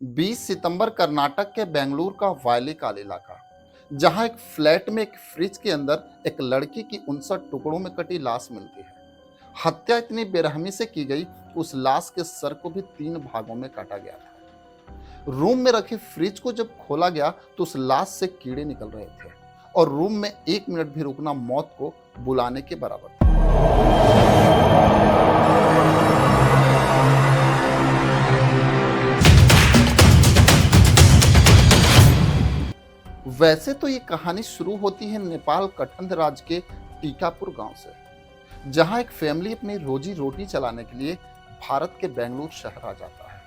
20 सितंबर कर्नाटक के बेंगलुरु का वायलीकाल इलाका, जहां एक फ्लैट में एक फ्रिज के अंदर एक लड़की की 59 टुकड़ों में कटी लाश मिलती है। हत्या इतनी बेरहमी से की गई कि उस लाश के सर को भी 3 भागों में काटा गया था। रूम में रखे फ्रिज को जब खोला गया तो उस लाश से कीड़े निकल रहे थे और रूम में 1 मिनट भी रुकना मौत को बुलाने के बराबर था। वैसे तो ये कहानी शुरू होती है नेपाल कठंध राज्य के टीकापुर गांव से, जहां एक फैमिली अपनी रोजी रोटी चलाने के लिए भारत के बेंगलुरु शहर आ जाता है।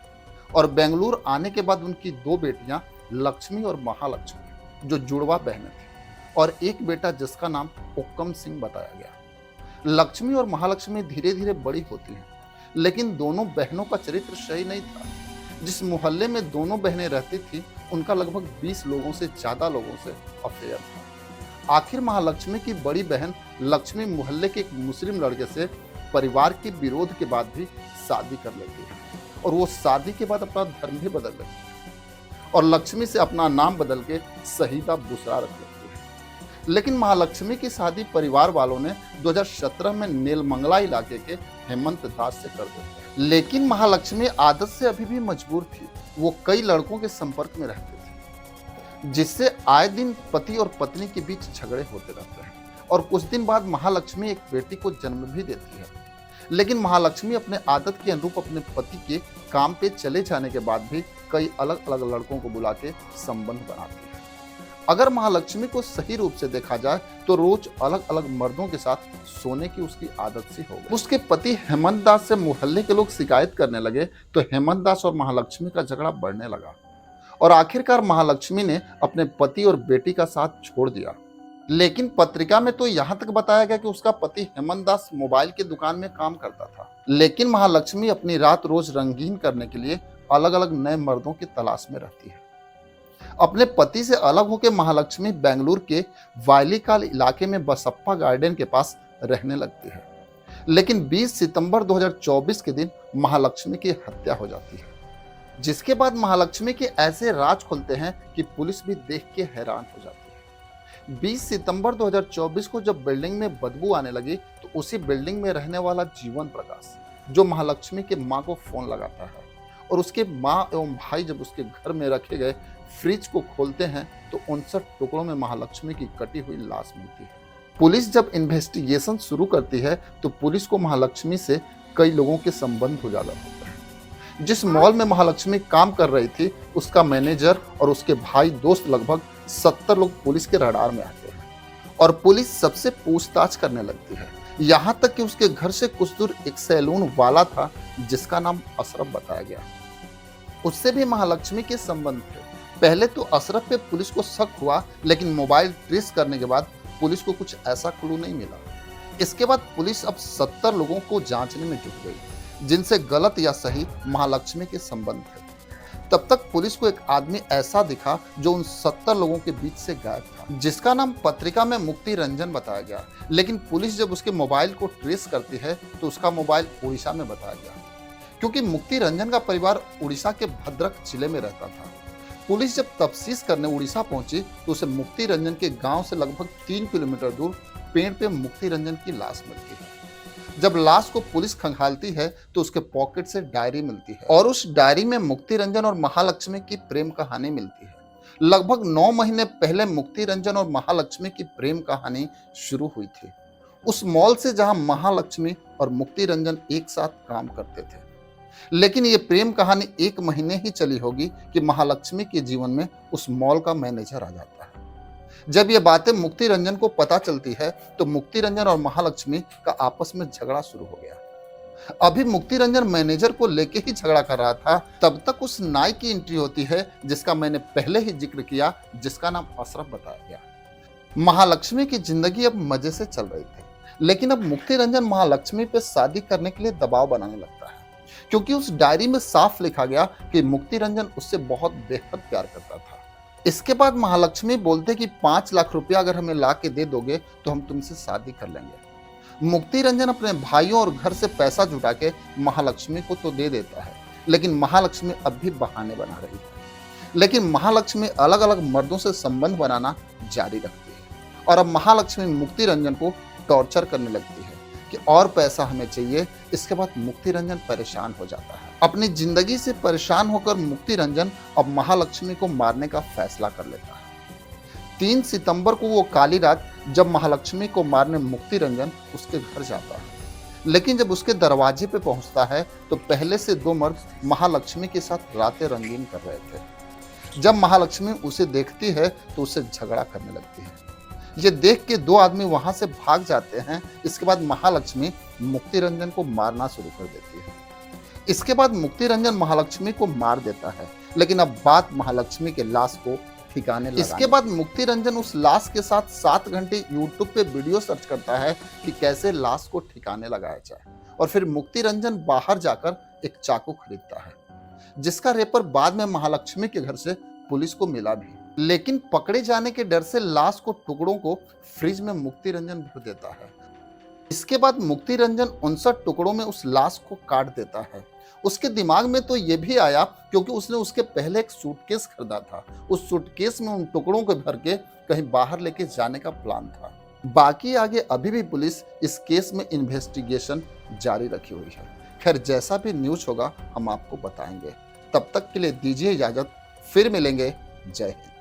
और बेंगलुरु आने के बाद उनकी 2 बेटियां लक्ष्मी और महालक्ष्मी, जो जुड़वा बहनें थी, और एक बेटा जिसका नाम उक्कम सिंह बताया गया। लक्ष्मी और महालक्ष्मी धीरे धीरे बड़ी होती हैं, लेकिन दोनों बहनों का चरित्र सही नहीं था। जिस मोहल्ले में दोनों बहनें रहती थी, उनका लगभग 20 लोगों से ज्यादा लोगों से अफेयर था। आखिर महालक्ष्मी की बड़ी बहन लक्ष्मी मोहल्ले के एक मुस्लिम लड़के से परिवार के विरोध के बाद भी शादी कर लेती है, और वो शादी के बाद अपना धर्म भी बदल लेती है और लक्ष्मी से अपना नाम बदल के शहीदा बुशरा रख लेती है। लेकिन महालक्ष्मी की शादी परिवार वालों ने 2017 में नेलमंगला इलाके के हेमंत दास से कर दी। लेकिन महालक्ष्मी आदत से अभी भी मजबूर थी। वो कई लड़कों के संपर्क में रहते थे, जिससे आए दिन पति और पत्नी के बीच झगड़े होते रहते हैं। और कुछ दिन बाद महालक्ष्मी एक बेटी को जन्म भी देती है। लेकिन महालक्ष्मी अपने आदत के अनुरूप अपने पति के काम पे चले जाने के बाद भी कई अलग अलग लड़कों को बुला के संबंध बनाती है। अगर महालक्ष्मी को सही रूप से देखा जाए तो रोज अलग अलग मर्दों के साथ सोने की उसकी आदत सी हो गई। उसके पति हेमंत दास से मोहल्ले के लोग शिकायत करने लगे तो हेमंत दास और महालक्ष्मी का झगड़ा बढ़ने लगा, और आखिरकार महालक्ष्मी ने अपने पति और बेटी का साथ छोड़ दिया। लेकिन पत्रिका में तो यहाँ तक बताया गया कि उसका पति हेमंत दास मोबाइल की दुकान में काम करता था। लेकिन महालक्ष्मी अपनी रात रोज रंगीन करने के लिए अलग अलग नए मर्दों की तलाश में रहती है। अपने पति से अलग होकर महालक्ष्मी बेंगलुरु के वायलीकाल इलाके में बसप्पा गार्डन के पास रहने लगती है। लेकिन 20 सितंबर 2024 के दिन महालक्ष्मी की हत्या हो जाती है, जिसके बाद महालक्ष्मी के ऐसे राज खुलते हैं कि पुलिस भी देख के हैरान हो जाती है। 20 सितंबर 2024 को जब बिल्डिंग में बदबू आने लगी तो उसी बिल्डिंग में रहने वाला जीवन प्रकाश, जो महालक्ष्मी के मां को फोन लगाता है, और उसके मां एवं भाई जब उसके घर में रखे गए फ्रिज को खोलते हैं तो 59 टुकड़ों में महालक्ष्मी की कटी हुई लाश मिलती है। पुलिस जब इन्वेस्टिगेशन शुरू करती है तो पुलिस को महालक्ष्मी से कई लोगों के संबंध उजागर होते हैं। जिस मॉल में महालक्ष्मी काम कर रही थी, उसका मैनेजर और उसके भाई दोस्त, लगभग 70 लोग पुलिस के रडार में आते हैं, और पुलिस सबसे पूछताछ करने लगती है। यहाँ तक कि उसके घर से कुछ दूर एक सैलून वाला था जिसका नाम अशरफ बताया गया। उससे भी महालक्ष्मी के संबंध थे। पहले तो अशरफ पे पुलिस को शक हुआ, लेकिन मोबाइल ट्रेस करने के बाद पुलिस को कुछ ऐसा क्लू नहीं मिला। इसके बाद पुलिस अब 70 लोगों को जांचने में जुट गई, जिनसे गलत या सही महालक्ष्मी के संबंध थे। तब तक पुलिस को एक आदमी ऐसा दिखा जो उन 70 लोगों के बीच से गायब था, जिसका नाम पत्रिका में मुक्ति रंजन बताया गया। लेकिन पुलिस जब उसके मोबाइल को ट्रेस करती है तो उसका मोबाइल उड़ीसा में बताया गया, क्योंकि मुक्ति रंजन का परिवार उड़ीसा के भद्रक जिले में रहता था। पुलिस जब तफ्तीश करने उड़ीसा पहुंची तो उसे मुक्ति रंजन के गांव से लगभग 3 किलोमीटर दूर पेड़ पे मुक्ति रंजन की लाश मिलती है। जब लाश को पुलिस खंगालती है तो उसके पॉकेट से डायरी मिलती है, और उस डायरी में मुक्ति रंजन और महालक्ष्मी की प्रेम कहानी मिलती है। लगभग 9 महीने पहले मुक्ति रंजन और महालक्ष्मी की प्रेम कहानी शुरू हुई थी, उस मॉल से जहां महालक्ष्मी और मुक्ति रंजन एक साथ काम करते थे। लेकिन ये प्रेम कहानी 1 महीने ही चली होगी कि महालक्ष्मी के जीवन में उस मॉल का मैनेजर आ जाता है। जब ये बातें मुक्ति रंजन को पता चलती है तो मुक्ति रंजन और महालक्ष्मी का आपस में झगड़ा शुरू हो गया। अभी मुक्ति रंजन मैनेजर को लेके ही झगड़ा कर रहा था, तब तक उस नाई की एंट्री होती है जिसका मैंने पहले ही जिक्र किया, जिसका नाम अशरफ बताया गया। महालक्ष्मी की जिंदगी अब मजे से चल रही थी, लेकिन अब मुक्ति रंजन महालक्ष्मी पे शादी करने के लिए दबाव बनाने लगता है, क्योंकि उस डायरी में साफ लिखा गया कि मुक्ति रंजन उससे बहुत बेहद प्यार करता था। इसके बाद महालक्ष्मी बोलते कि 5 लाख रुपया अगर हमें ला के दे दोगे तो हम तुमसे शादी कर लेंगे। मुक्ति रंजन अपने भाइयों और घर से पैसा जुटा के महालक्ष्मी को तो दे देता है, लेकिन महालक्ष्मी अब भी बहाने बना रही है। लेकिन महालक्ष्मी अलग अलग मर्दों से संबंध बनाना जारी रखती है और अब महालक्ष्मी मुक्ति रंजन को टॉर्चर करने लगती है कि और पैसा हमें चाहिए। इसके बाद मुक्ति रंजन परेशान हो जाता है। अपनी जिंदगी से परेशान होकर मुक्ति रंजन अब महालक्ष्मी को मारने का फैसला कर लेता है। 3 सितंबर को वो काली रात जब महालक्ष्मी को मारने मुक्ति रंजन उसके घर जाता है, लेकिन जब उसके दरवाजे पे पहुंचता है तो पहले से 2 मर्द महालक्ष्मी के साथ रातें रंगीन कर रहे थे। जब महालक्ष्मी उसे देखती है तो उससे झगड़ा करने लगती है। ये देख के 2 आदमी वहां से भाग जाते हैं। इसके बाद महालक्ष्मी मुक्ति रंजन को मारना शुरू कर देती है। इसके बाद मुक्ति रंजन महालक्ष्मी को मार देता है, लेकिन अब बात महालक्ष्मी के लाश को ठिकाने लगाने। इसके बाद मुक्ति रंजन उस लाश के साथ 7 घंटे यूट्यूब पे वीडियो सर्च करता है कि कैसे लाश को ठिकाने लगाया जाए, और फिर मुक्ति रंजन बाहर जाकर एक चाकू खरीदता है, जिसका रेपर बाद में महालक्ष्मी के घर से पुलिस को मिला भी। लेकिन पकड़े जाने के डर से लाश को टुकड़ों को फ्रिज में मुक्ति रंजन भर देता है। इसके बाद मुक्ति रंजन 59 टुकड़ों में उस लाश को काट देता है। उसके दिमाग में तो ये भी आया क्योंकि उसने उसके पहले एक सूटकेस खरीदा था। उस सूटकेस में उन टुकड़ों को भर के कहीं बाहर लेके जाने का प्लान था। बाकी आगे अभी भी पुलिस इस केस में इन्वेस्टिगेशन जारी रखी हुई है। खैर, जैसा भी न्यूज होगा हम आपको बताएंगे। तब तक के लिए दीजिए इजाजत, फिर मिलेंगे। जय हिंद।